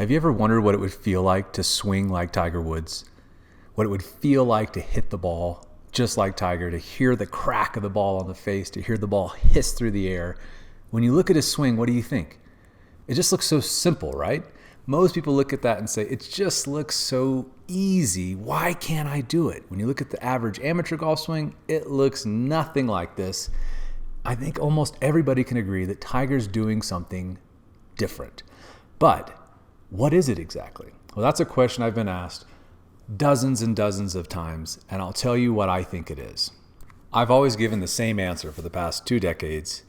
Have you ever wondered what it would feel like to swing like Tiger Woods? What it would feel like to hit the ball just like Tiger, to hear the crack of the ball on the face, to hear the ball hiss through the air. When you look at his swing, what do you think? It just looks so simple, right? Most people look at that and say, it just looks so easy. Why can't I do it? When you look at the average amateur golf swing, it looks nothing like this. I think almost everybody can agree that Tiger's doing something different. But what is it exactly? Well, that's a question I've been asked dozens and dozens of times, and I'll tell you what I think it is. I've always given the same answer for the past 2 decades.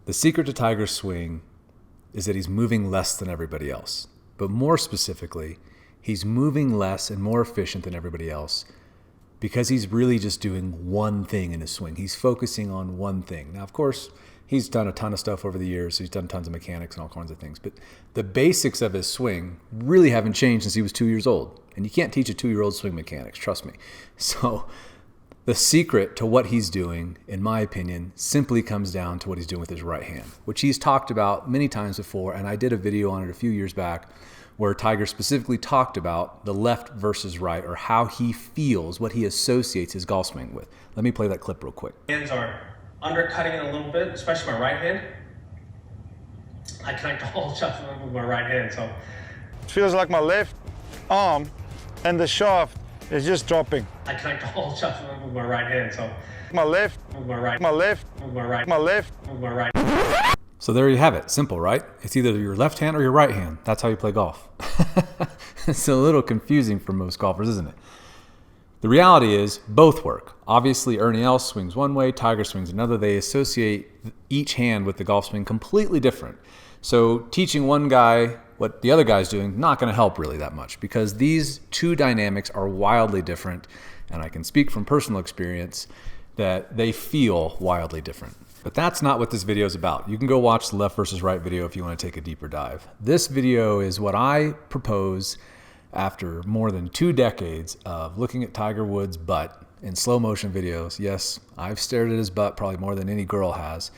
The secret to Tiger's swing is that he's moving less than everybody else. But more specifically, he's moving less and more efficient than everybody else because he's really just doing one thing in his swing. He's focusing on one thing. Now, of course, he's done a ton of stuff over the years. He's done tons of mechanics and all kinds of things. But the basics of his swing really haven't changed since he was 2 years old. And you can't teach a 2-year-old swing mechanics, trust me. So the secret to what he's doing, in my opinion, simply comes down to what he's doing with his right hand, which he's talked about many times before. And I did a video on it a few years back where Tiger specifically talked about the left versus right, or how he feels, what he associates his golf swing with. Let me play that clip real quick. Hands are undercutting it a little bit, especially my right hand. I connect all shots with my right hand, so. It feels like my left arm and the shaft is just dropping. I connect all shots with my right hand, so. My left, With my right, my left, with my right, my left. with my right. So there you have it. Simple, right? It's either your left hand or your right hand. That's how you play golf. It's a little confusing for most golfers, isn't it? The reality is both work. Obviously, Ernie Els swings one way, Tiger swings another. They associate each hand with the golf swing completely different. So teaching one guy what the other guy's doing, not going to help really that much, because these two dynamics are wildly different. And I can speak from personal experience that they feel wildly different. But that's not what this video is about. You can go watch the left versus right video if you want to take a deeper dive. This video is what I propose after more than 2 decades of looking at Tiger Woods' butt in slow motion videos. Yes, I've stared at his butt probably more than any girl has,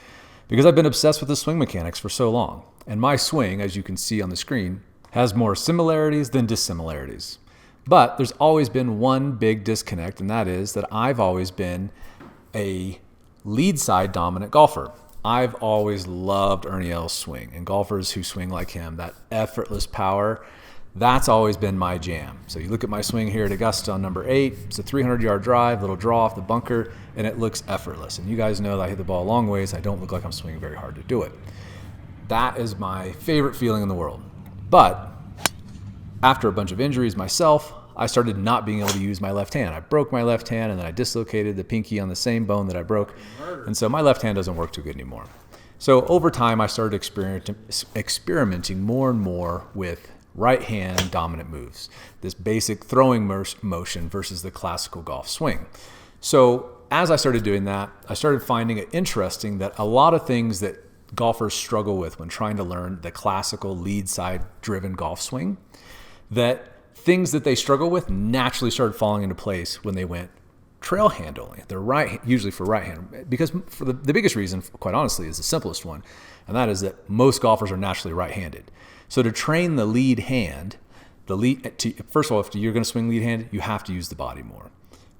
because I've been obsessed with his swing mechanics for so long. And my swing, as you can see on the screen, has more similarities than dissimilarities. But there's always been one big disconnect, and that is that I've always been a lead side dominant golfer. I've always loved Ernie Els' swing, and golfers who swing like him, that effortless power, that's always been my jam. So you look at my swing here at Augusta on number 8, it's a 300-yard drive, little draw off the bunker, and it looks effortless. And you guys know that I hit the ball a long ways. I don't look like I'm swinging very hard to do it. That is my favorite feeling in the world. But after a bunch of injuries myself, I started not being able to use my left hand. I broke my left hand, and then I dislocated the pinky on the same bone that I broke. And so my left hand doesn't work too good anymore. So over time, I started experimenting more and more with right hand dominant moves, this basic throwing motion versus the classical golf swing. So as I started doing that, I started finding it interesting that a lot of things that golfers struggle with when trying to learn the classical lead side driven golf swing, that things that they struggle with naturally started falling into place when they went trail hand only. They're right, usually for right hand, because for the biggest reason, quite honestly, is the simplest one, and that is that most golfers are naturally right-handed. So to train the lead hand, first of all, if you're going to swing lead hand, you have to use the body more.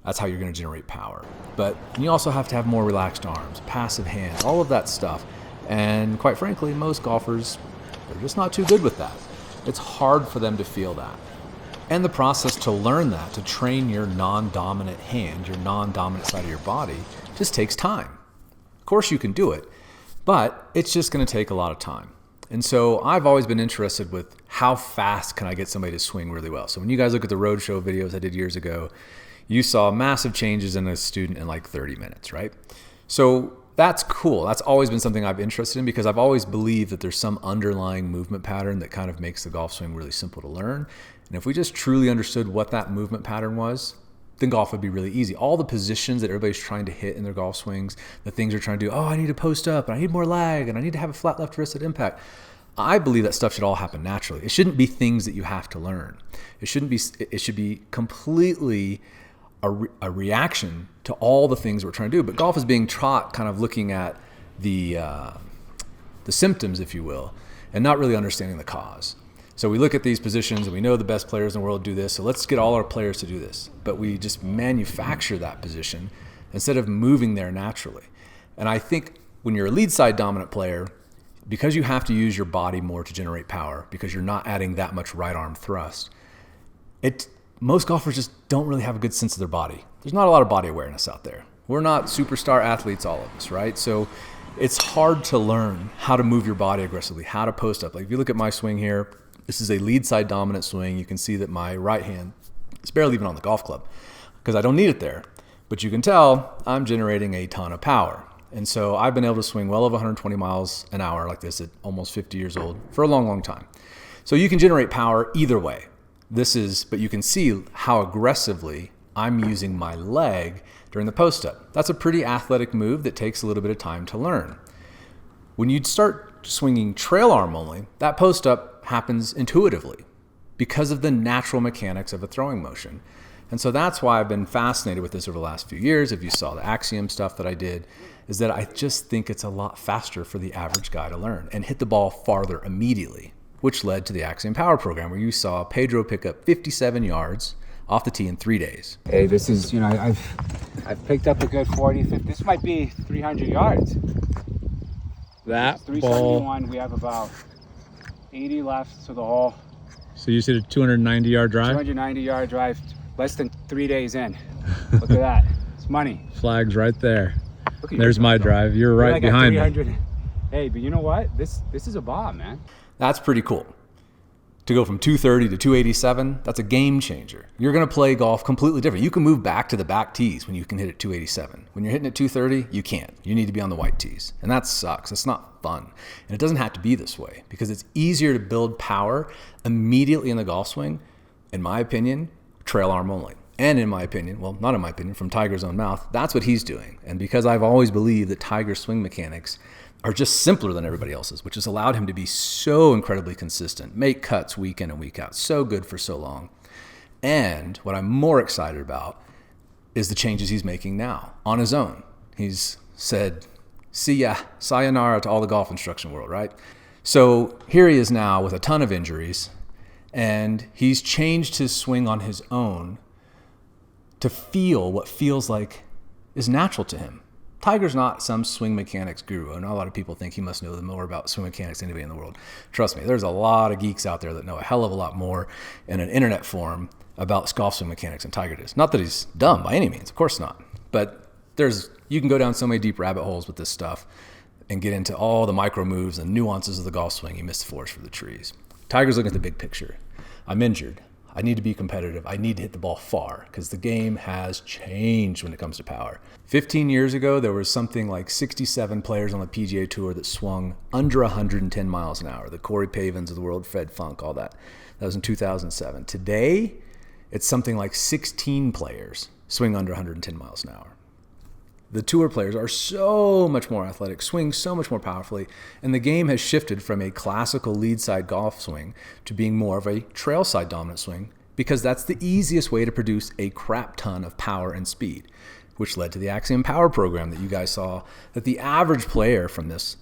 That's how you're going to generate power. But you also have to have more relaxed arms, passive hands, all of that stuff. And quite frankly, most golfers, they're just not too good with that. It's hard for them to feel that. And the process to learn that, to train your non-dominant hand, your non-dominant side of your body, just takes time. Of course you can do it, but it's just going to take a lot of time. And so I've always been interested with how fast can I get somebody to swing really well. So when you guys look at the roadshow videos I did years ago, you saw massive changes in a student in like 30 minutes, right? So that's cool. That's always been something I've been interested in, because I've always believed that there's some underlying movement pattern that kind of makes the golf swing really simple to learn. And if we just truly understood what that movement pattern was, then golf would be really easy. All the positions that everybody's trying to hit in their golf swings, the things they're trying to do, oh, I need to post up, and I need more lag, and I need to have a flat left wrist at impact. I believe that stuff should all happen naturally. It shouldn't be things that you have to learn. It should be completely a reaction to all the things we're trying to do. But golf is being taught kind of looking at the symptoms, if you will, and not really understanding the cause. So we look at these positions and we know the best players in the world do this. So let's get all our players to do this. But we just manufacture that position instead of moving there naturally. And I think when you're a lead side dominant player, because you have to use your body more to generate power, because you're not adding that much right arm thrust, most golfers just don't really have a good sense of their body. There's not a lot of body awareness out there. We're not superstar athletes, all of us, right? So it's hard to learn how to move your body aggressively, how to post up. Like if you look at my swing here, this is a lead side dominant swing. You can see that my right hand is barely even on the golf club because I don't need it there. But you can tell I'm generating a ton of power. And so I've been able to swing well over 120 miles an hour like this at almost 50 years old for a long, long time. So you can generate power either way. But you can see how aggressively I'm using my leg during the post-up. That's a pretty athletic move that takes a little bit of time to learn. When you start swinging trail arm only, that post-up happens intuitively because of the natural mechanics of a throwing motion. And so that's why I've been fascinated with this over the last few years. If you saw the Axiom stuff that I did, is that I just think it's a lot faster for the average guy to learn and hit the ball farther immediately, which led to the Axiom Power Program, where you saw Pedro pick up 57 yards off the tee in 3 days. Hey, this is, I've picked up a good 40, 50. This might be 300 yards. That it's 371. We have about 80 left to the hole. So you said a 290-yard drive? 290-yard drive, less than 3 days in. Look at that. It's money. Flags right there. There's my drive. You're right behind me. Hey, but you know what? This is a bomb, man. That's pretty cool. To go from 230 to 287, that's a game changer. You're going to play golf completely different. You can move back to the back tees when you can hit at 287. When you're hitting at 230, you can't. You need to be on the white tees. And that sucks. It's not fun. And it doesn't have to be this way because it's easier to build power immediately in the golf swing, in my opinion, trail arm only. And in my opinion, well, not in my opinion, from Tiger's own mouth, that's what he's doing. And because I've always believed that Tiger's swing mechanics are just simpler than everybody else's, which has allowed him to be so incredibly consistent, make cuts week in and week out, so good for so long. And what I'm more excited about is the changes he's making now on his own. He's said, see ya, sayonara to all the golf instruction world, right? So here he is now with a ton of injuries, and he's changed his swing on his own to feel what feels like is natural to him. Tiger's not some swing mechanics guru, and a lot of people think he must know more about swing mechanics than anybody in the world. Trust me, there's a lot of geeks out there that know a hell of a lot more in an internet forum about golf swing mechanics than Tiger does. Not that he's dumb by any means, of course not. But you can go down so many deep rabbit holes with this stuff and get into all the micro moves and nuances of the golf swing. You miss the forest for the trees. Tiger's looking at the big picture. I'm injured. I need to be competitive. I need to hit the ball far because the game has changed when it comes to power. 15 years ago, there was something like 67 players on the PGA Tour that swung under 110 miles an hour. The Corey Pavins of the world, Fred Funk, all that. That was in 2007. Today, it's something like 16 players swing under 110 miles an hour. The tour players are so much more athletic, swing so much more powerfully, and the game has shifted from a classical lead side golf swing to being more of a trail side dominant swing because that's the easiest way to produce a crap ton of power and speed, which led to the Axiom Power Program that you guys saw, that the average player from this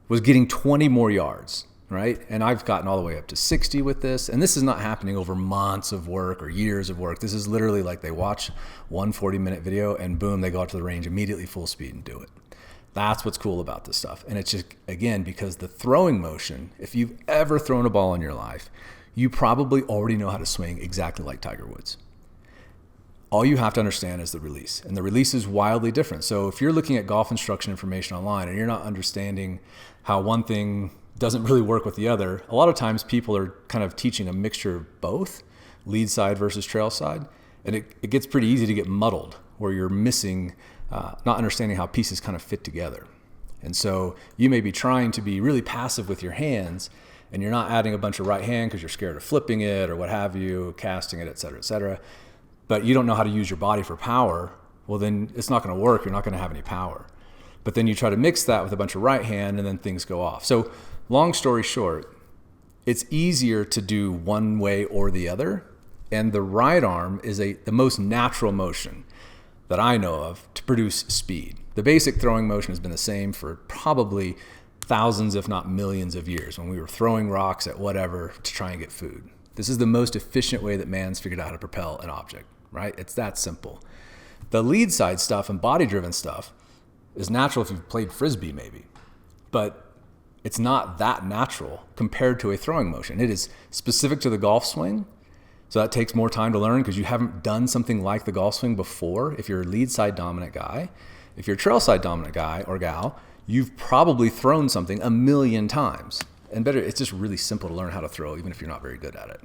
was getting 20 more yards, right? And I've gotten all the way up to 60 with this, and this is not happening over months of work or years of work. This is literally like they watch one 40-minute video and boom, they go out to the range immediately full speed and do it. That's what's cool about this stuff. And it's just, again, because the throwing motion, if you've ever thrown a ball in your life, you probably already know how to swing exactly like Tiger Woods. All you have to understand is the release, and the release is wildly different. So if you're looking at golf instruction information online and you're not understanding how one thing doesn't really work with the other, a lot of times people are kind of teaching a mixture of both, lead side versus trail side, and it gets pretty easy to get muddled where you're missing, not understanding how pieces kind of fit together. And so you may be trying to be really passive with your hands, and you're not adding a bunch of right hand because you're scared of flipping it or what have you, casting it, et cetera, but you don't know how to use your body for power, well then it's not going to work. You're not going to have any power. But then you try to mix that with a bunch of right hand and then things go off. So long story short, it's easier to do one way or the other, and the right arm is the most natural motion that I know of to produce speed. The basic throwing motion has been the same for probably thousands, if not millions of years when we were throwing rocks at whatever to try and get food. This is the most efficient way that man's figured out how to propel an object, right? It's that simple. The lead side stuff and body-driven stuff is natural if you've played Frisbee maybe, but it's not that natural compared to a throwing motion. It is specific to the golf swing, so that takes more time to learn because you haven't done something like the golf swing before. If you're a lead side dominant guy, if you're a trail side dominant guy or gal, you've probably thrown something 1,000,000 times. And better, it's just really simple to learn how to throw even if you're not very good at it.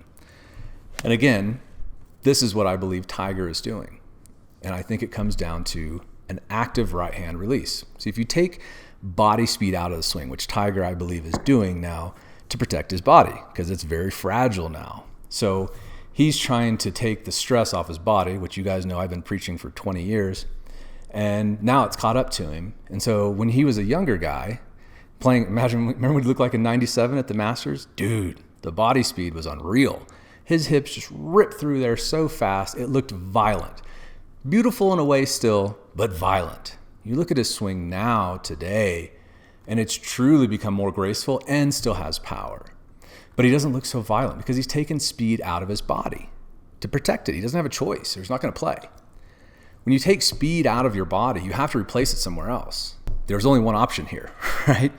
And again, this is what I believe Tiger is doing. And I think it comes down to an active right hand release. So if you take body speed out of the swing, which Tiger I believe is doing now to protect his body because it's very fragile now. So he's trying to take the stress off his body, which you guys know I've been preaching for 20 years. And now it's caught up to him. And so when he was a younger guy playing, remember what he looked like in 97 at the Masters? Dude, the body speed was unreal. His hips just ripped through there so fast, it looked violent. Beautiful in a way still, but violent. You look at his swing now, today, and it's truly become more graceful and still has power. But he doesn't look so violent because he's taken speed out of his body to protect it. He doesn't have a choice. He's not going to play. When you take speed out of your body, you have to replace it somewhere else. There's only one option here, right?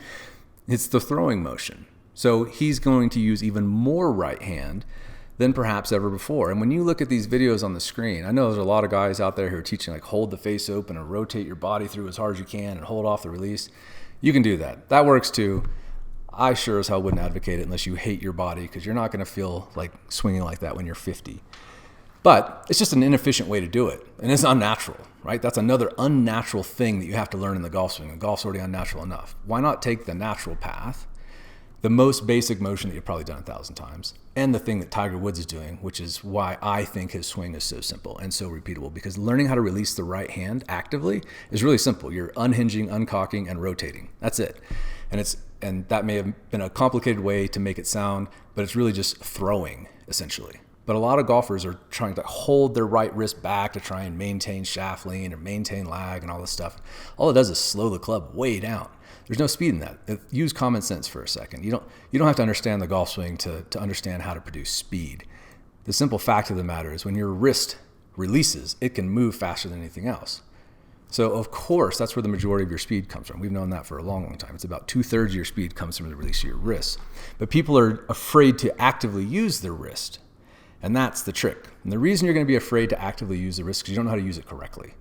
It's the throwing motion. So he's going to use even more right hand than perhaps ever before. And when you look at these videos on the screen, I know there's a lot of guys out there who are teaching like hold the face open and rotate your body through as hard as you can and hold off the release. You can do that. That works too. I sure as hell wouldn't advocate it unless you hate your body because you're not going to feel like swinging like that when you're 50. But it's just an inefficient way to do it. And it's unnatural, right? That's another unnatural thing that you have to learn in the golf swing. And golf's already unnatural enough. Why not take the natural path, the most basic motion that you've probably done 1,000 times, and the thing that Tiger Woods is doing, which is why I think his swing is so simple and so repeatable, because learning how to release the right hand actively is really simple. You're unhinging, uncocking, and rotating. That's it. And that may have been a complicated way to make it sound, but it's really just throwing, essentially. But a lot of golfers are trying to hold their right wrist back to try and maintain shaft lean or maintain lag and all this stuff. All it does is slow the club way down. There's no speed in that. Use common sense for a second. You don't have to understand the golf swing to understand how to produce speed. The simple fact of the matter is when your wrist releases, it can move faster than anything else. So of course, that's where the majority of your speed comes from. We've known that for a long, long time. It's about 2/3 of your speed comes from the release of your wrist. But people are afraid to actively use their wrist. And that's the trick. And the reason you're going to be afraid to actively use the wrist is because you don't know how to use it correctly.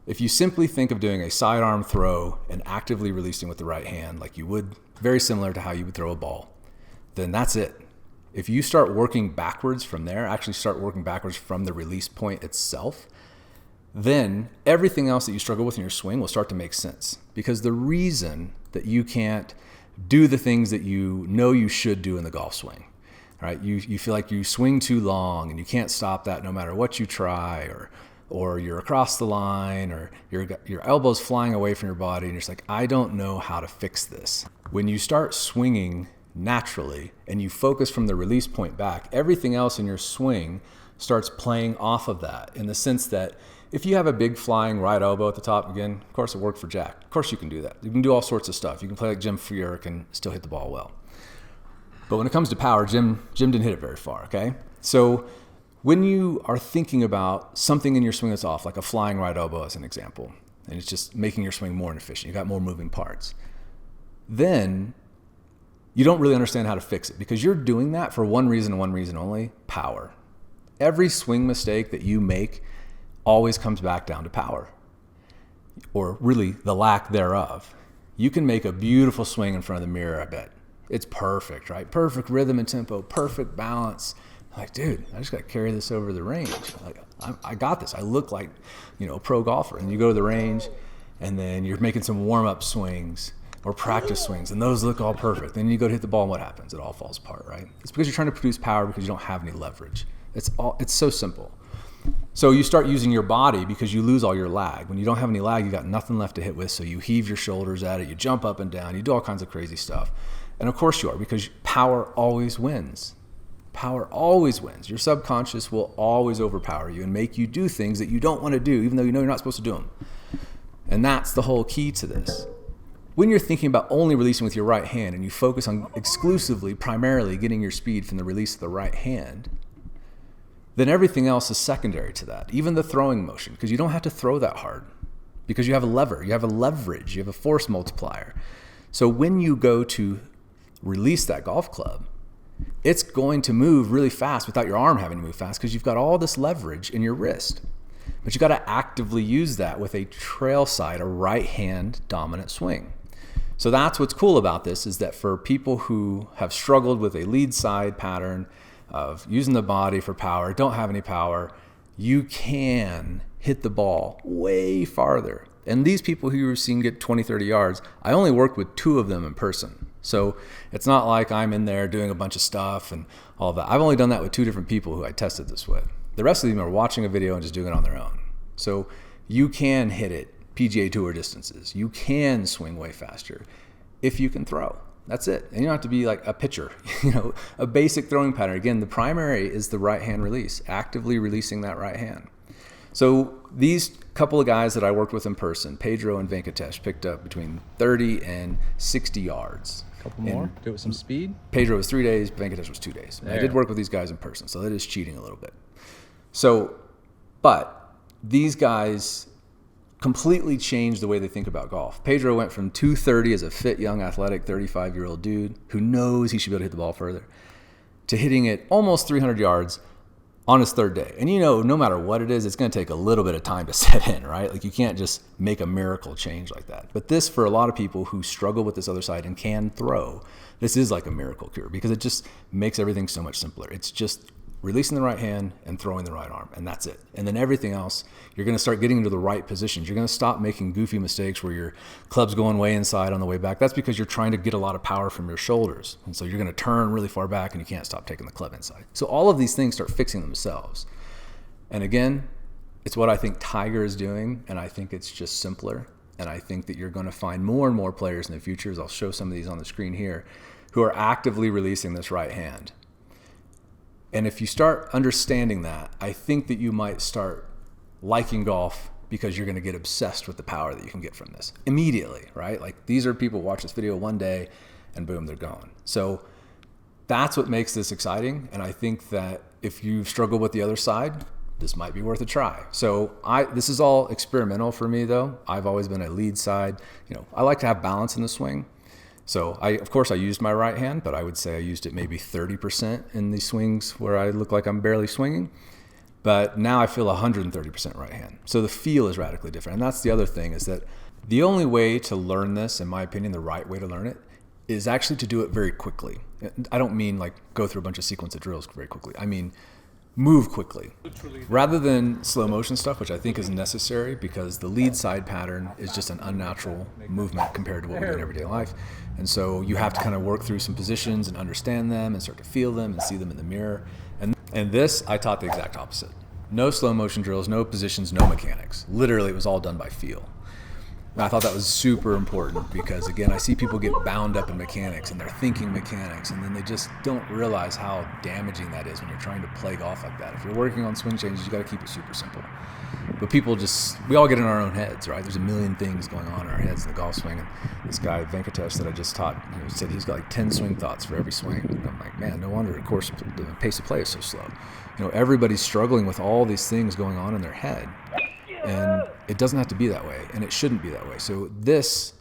If you simply think of doing a sidearm throw and actively releasing with the right hand, like you would, very similar to how you would throw a ball, then that's it. If you start working backwards from there, actually start working backwards from the release point itself, then everything else that you struggle with in your swing will start to make sense. Because the reason that you can't do the things that you know you should do in the golf swing, right? You feel like you swing too long and you can't stop that no matter what you try, or you're across the line, or your elbow's flying away from your body, and you're just like, I don't know how to fix this. When you start swinging naturally and you focus from the release point back, everything else in your swing starts playing off of that, in the sense that if you have a big flying right elbow at the top, again, of course it worked for Jack. Of course you can do that. You can do all sorts of stuff. You can play like Jim Furyk and still hit the ball well. But when it comes to power, Jim didn't hit it very far, okay? So when you are thinking about something in your swing that's off, like a flying right elbow as an example, and it's just making your swing more inefficient, you got more moving parts, then you don't really understand how to fix it because you're doing that for one reason and one reason only, power. Every swing mistake that you make always comes back down to power, or really the lack thereof. You can make a beautiful swing in front of the mirror, I bet. It's perfect, right? Perfect rhythm and tempo, perfect balance. Like, dude, I just got to carry this over the range. Like, I got this. I look like, a pro golfer. And you go to the range, and then you're making some warm-up swings or practice swings, and those look all perfect. Then you go to hit the ball, and what happens? It all falls apart, right? It's because you're trying to produce power because you don't have any leverage. It's so simple. So you start using your body because you lose all your lag. When you don't have any lag, you got nothing left to hit with, so you heave your shoulders at it, you jump up and down, you do all kinds of crazy stuff. And of course you are, because power always wins. Power always wins. Your subconscious will always overpower you and make you do things that you don't want to do, even though you know you're not supposed to do them. And that's the whole key to this. when you're thinking about only releasing with your right hand and you focus on exclusively, primarily getting your speed from the release of the right hand, then everything else is secondary to that, even the throwing motion, because you don't have to throw that hard because you have a lever, you have a leverage, you have a force multiplier. So when you go to release that golf club, it's going to move really fast without your arm having to move fast because you've got all this leverage in your wrist. But you got to actively use that with a trail side, a right hand dominant swing. So that's what's cool about this, is that for people who have struggled with a lead side pattern of using the body for power, don't have any power, you can hit the ball way farther. And these people who you've seen get 20, 30 yards, I only worked with 2 of them in person. So it's not like I'm in there doing a bunch of stuff and all that. I've only done that with 2 different people who I tested this with. The rest of them are watching a video and just doing it on their own. So you can hit it PGA Tour distances. You can swing way faster if you can throw. That's it. And you don't have to be like a pitcher, a basic throwing pattern. Again, the primary is the right hand release, actively releasing that right hand. So these couple of guys that I worked with in person, Pedro and Venkatesh, picked up between 30 and 60 yards. A couple more? Do it with some speed? Pedro was 3 days, Venkatesh was 2 days. I did work with these guys in person, so that is cheating a little bit. So, but these guys completely changed the way they think about golf. Pedro went from 230 as a fit, young, athletic, 35-year-old dude who knows he should be able to hit the ball further, to hitting it almost 300 yards on his 3rd day. And no matter what it is, it's going to take a little bit of time to set in, right? Like you can't just make a miracle change like that. But this, for a lot of people who struggle with this other side and can throw, this is like a miracle cure because it just makes everything so much simpler. It's just releasing the right hand and throwing the right arm, and that's it. And then everything else, you're going to start getting into the right positions. You're going to stop making goofy mistakes where your club's going way inside on the way back. That's because you're trying to get a lot of power from your shoulders. And so you're going to turn really far back and you can't stop taking the club inside. So all of these things start fixing themselves. And again, it's what I think Tiger is doing, and I think it's just simpler. And I think that you're going to find more and more players in the future, as I'll show some of these on the screen here, who are actively releasing this right hand. And if you start understanding that, I think that you might start liking golf because you're going to get obsessed with the power that you can get from this immediately, right? Like these are people who watch this video one day and boom, they're gone. So that's what makes this exciting. And I think that if you struggle with the other side, this might be worth a try. So this is all experimental for me though. I've always been a lead side. I like to have balance in the swing. So of course I used my right hand, but I would say I used it maybe 30% in the swings where I look like I'm barely swinging. But now I feel 130% right hand. So the feel is radically different. And that's the other thing, is that the only way to learn this, in my opinion, the right way to learn it, is actually to do it very quickly. I don't mean like go through a bunch of sequence of drills very quickly. I mean move quickly. Rather than slow motion stuff, which I think is necessary because the lead side pattern is just an unnatural movement compared to what we do in everyday life. And so you have to kind of work through some positions and understand them and start to feel them and see them in the mirror. And this, I taught the exact opposite. No slow motion drills, no positions, no mechanics. Literally, it was all done by feel. And I thought that was super important because, again, I see people get bound up in mechanics and they're thinking mechanics, and then they just don't realize how damaging that is when you're trying to play golf like that. If you're working on swing changes, you got to keep it super simple. But we all get in our own heads, right? There's a million things going on in our heads in the golf swing. And this guy, Venkatesh, that I just taught, said he's got like 10 swing thoughts for every swing. And I'm like, man, no wonder, of course, the pace of play is so slow. Everybody's struggling with all these things going on in their head. And it doesn't have to be that way, and it shouldn't be that way. So this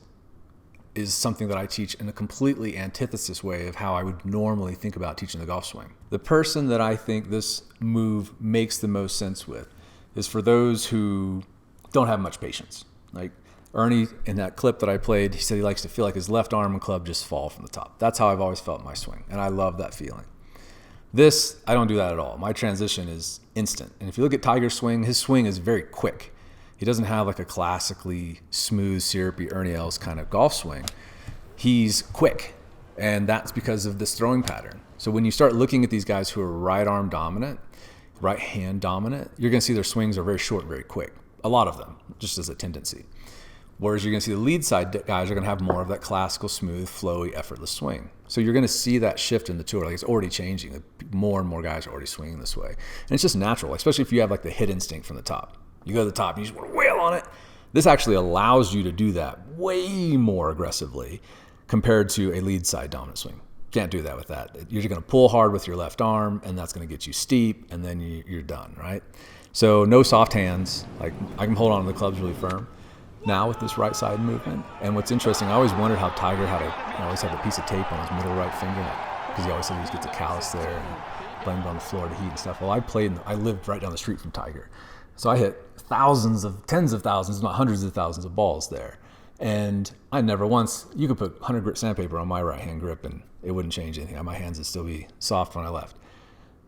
is something that I teach in a completely antithesis way of how I would normally think about teaching the golf swing. The person that I think this move makes the most sense with is for those who don't have much patience. Like Ernie, in that clip that I played, he said he likes to feel like his left arm and club just fall from the top. That's how I've always felt in my swing, and I love that feeling. This, I don't do that at all. My transition is instant. And if you look at Tiger's swing, his swing is very quick. He doesn't have like a classically smooth, syrupy Ernie Els kind of golf swing. He's quick, and that's because of this throwing pattern. So when you start looking at these guys who are right arm dominant, right hand dominant, you're going to see their swings are very short, very quick. A lot of them, just as a tendency. Whereas you're going to see the lead side guys are going to have more of that classical, smooth, flowy, effortless swing. So you're going to see that shift in the tour. Like it's already changing. More and more guys are already swinging this way. And it's just natural, especially if you have like the hit instinct from the top. You go to the top and you just want to wail on it. This actually allows you to do that way more aggressively compared to a lead side dominant swing. Can't do that with that. You're just going to pull hard with your left arm, and that's going to get you steep, and then you're done, right? So no soft hands. Like, I can hold on to the clubs really firm now with this right side movement. And what's interesting, I always wondered how Tiger had always had a piece of tape on his middle right finger, because he always said he gets a callus there and blamed it on the Florida heat and stuff. Well, I lived right down the street from Tiger. So I hit tens of thousands, not hundreds of thousands of balls there. And I never once, you could put 100 grit sandpaper on my right hand grip and it wouldn't change anything. My hands would still be soft when I left.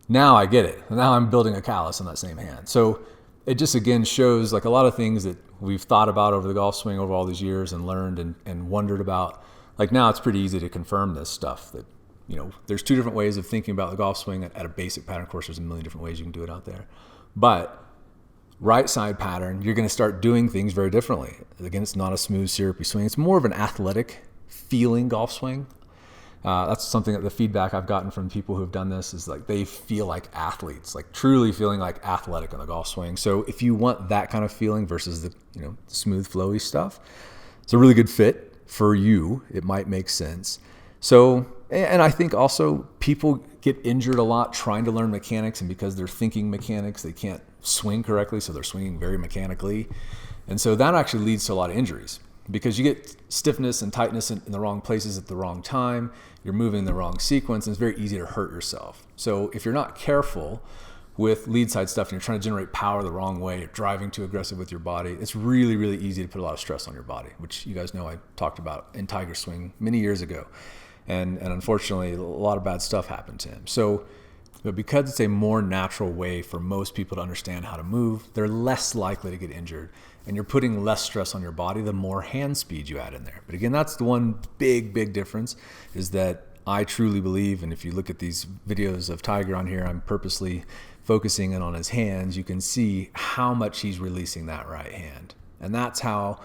Now I get it. Now I'm building a callus on that same hand. So it just again shows like a lot of things that we've thought about over the golf swing over all these years and learned and wondered about. Like now it's pretty easy to confirm this stuff that, there's two different ways of thinking about the golf swing at a basic pattern. Of course, there's a million different ways you can do it out there. But right side pattern, you're going to start doing things very differently. Again, it's not a smooth, syrupy swing. It's more of an athletic feeling golf swing. That's something that the feedback I've gotten from people who have done this is like they feel like athletes, like truly feeling like athletic on the golf swing. So if you want that kind of feeling versus the smooth, flowy stuff, it's a really good fit for you. It might make sense. So, and I think also people get injured a lot trying to learn mechanics, and because they're thinking mechanics, they can't swing correctly, so they're swinging very mechanically. And so that actually leads to a lot of injuries because you get stiffness and tightness in the wrong places at the wrong time. You're moving in the wrong sequence, and it's very easy to hurt yourself. So if you're not careful with lead side stuff and you're trying to generate power the wrong way, you're driving too aggressive with your body, it's really, really easy to put a lot of stress on your body, which you guys know I talked about in Tiger Swing many years ago. And unfortunately, a lot of bad stuff happened to him. So, but because it's a more natural way for most people to understand how to move, they're less likely to get injured. And you're putting less stress on your body the more hand speed you add in there. But again, that's the one big, big difference is that I truly believe, and if you look at these videos of Tiger on here, I'm purposely focusing in on his hands. You can see how much he's releasing that right hand. And that's how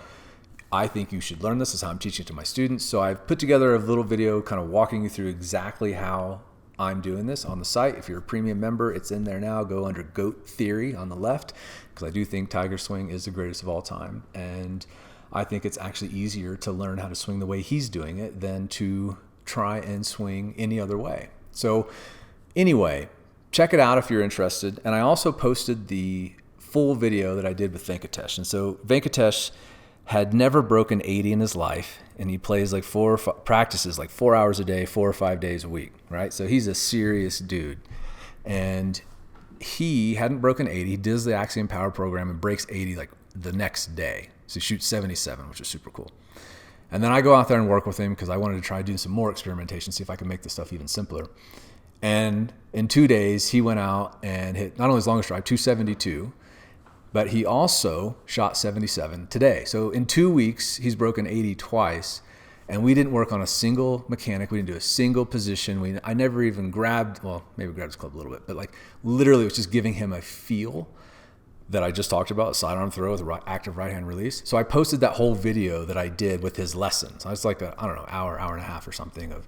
I think you should learn this. Is how I'm teaching it to my students. So I've put together a little video kind of walking you through exactly how I'm doing this on the site. If you're a premium member, it's in there now. Go under GOAT Theory on the left, because I do think Tiger Swing is the greatest of all time. And I think it's actually easier to learn how to swing the way he's doing it than to try and swing any other way. So anyway, check it out if you're interested. And I also posted the full video that I did with Venkatesh. And so Venkatesh had never broken 80 in his life, and he plays like practices like 4 hours a day, 4 or 5 days a week, right? So he's a serious dude. And he hadn't broken 80. He does the Axiom Power Program and breaks 80 like the next day. So he shoots 77, which is super cool. And then I go out there and work with him because I wanted to try doing some more experimentation, see if I could make this stuff even simpler. And in 2 days, he went out and hit not only his longest drive, 272, but he also shot 77 today. So in 2 weeks, he's broken 80 twice, and we didn't work on a single mechanic. We didn't do a single position. I never even grabbed, well, maybe grabbed his club a little bit, but like literally it was just giving him a feel that I just talked about, sidearm throw with active right hand release. So I posted that whole video that I did with his lessons. It's like hour and a half or something of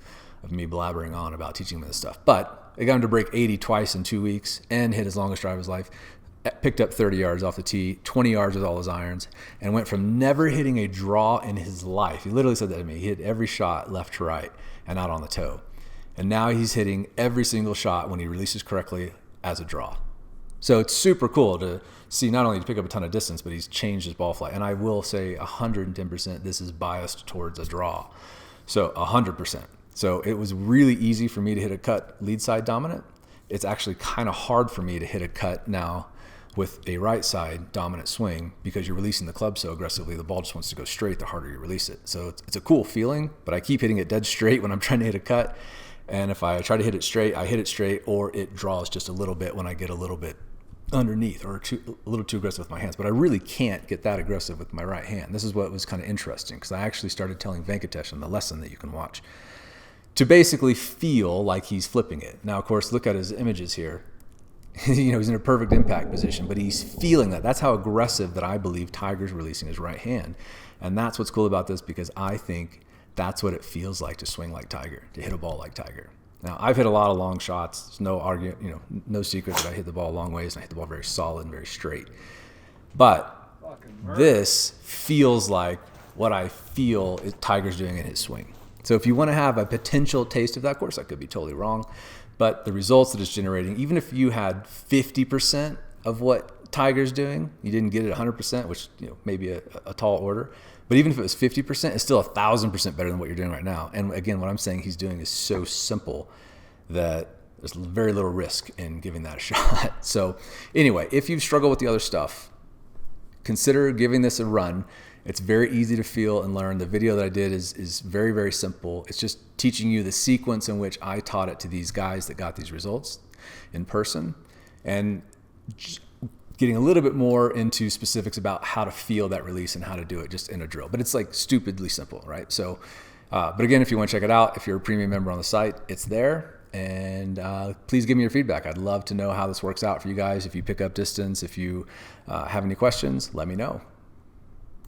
me blabbering on about teaching him this stuff. But I got him to break 80 twice in 2 weeks and hit his longest drive of his life. Picked up 30 yards off the tee, 20 yards with all his irons, and went from never hitting a draw in his life. He literally said that to me. He hit every shot left to right and out on the toe. And now he's hitting every single shot when he releases correctly as a draw. So it's super cool to see not only to pick up a ton of distance, but he's changed his ball flight. And I will say 110% this is biased towards a draw. So 100%. So it was really easy for me to hit a cut lead side dominant. It's actually kind of hard for me to hit a cut now with a right side dominant swing because you're releasing the club so aggressively, the ball just wants to go straight the harder you release it. So it's a cool feeling, but I keep hitting it dead straight when I'm trying to hit a cut. And if I try to hit it straight, I hit it straight, or it draws just a little bit when I get a little bit underneath or a little too aggressive with my hands. But I really can't get that aggressive with my right hand. This is what was kind of interesting because I actually started telling Venkatesh in the lesson that you can watch to basically feel like he's flipping it. Now, of course, look at his images here. He's in a perfect impact position, but he's feeling that. That's how aggressive that I believe Tiger's releasing his right hand. And that's what's cool about this because I think that's what it feels like to swing like Tiger, to hit a ball like Tiger. Now, I've hit a lot of long shots. There's no argument, no secret that I hit the ball long ways and I hit the ball very solid and very straight. But This feels like what I feel Tiger's doing in his swing. So if you want to have a potential taste of that, of course I could be totally wrong, but the results that it's generating, even if you had 50% of what Tiger's doing, you didn't get it 100%, which maybe a tall order, but even if it was 50%, it's still 1,000% better than what you're doing right now. And again, what I'm saying he's doing is so simple that there's very little risk in giving that a shot. So anyway, if you've struggled with the other stuff, consider giving this a run. It's very easy to feel and learn. The video that I did is very, very simple. It's just teaching you the sequence in which I taught it to these guys that got these results in person, and getting a little bit more into specifics about how to feel that release and how to do it just in a drill. But it's like stupidly simple, right? So, but again, if you want to check it out, if you're a premium member on the site, it's there. And please give me your feedback. I'd love to know how this works out for you guys. If you pick up distance, if you have any questions, let me know.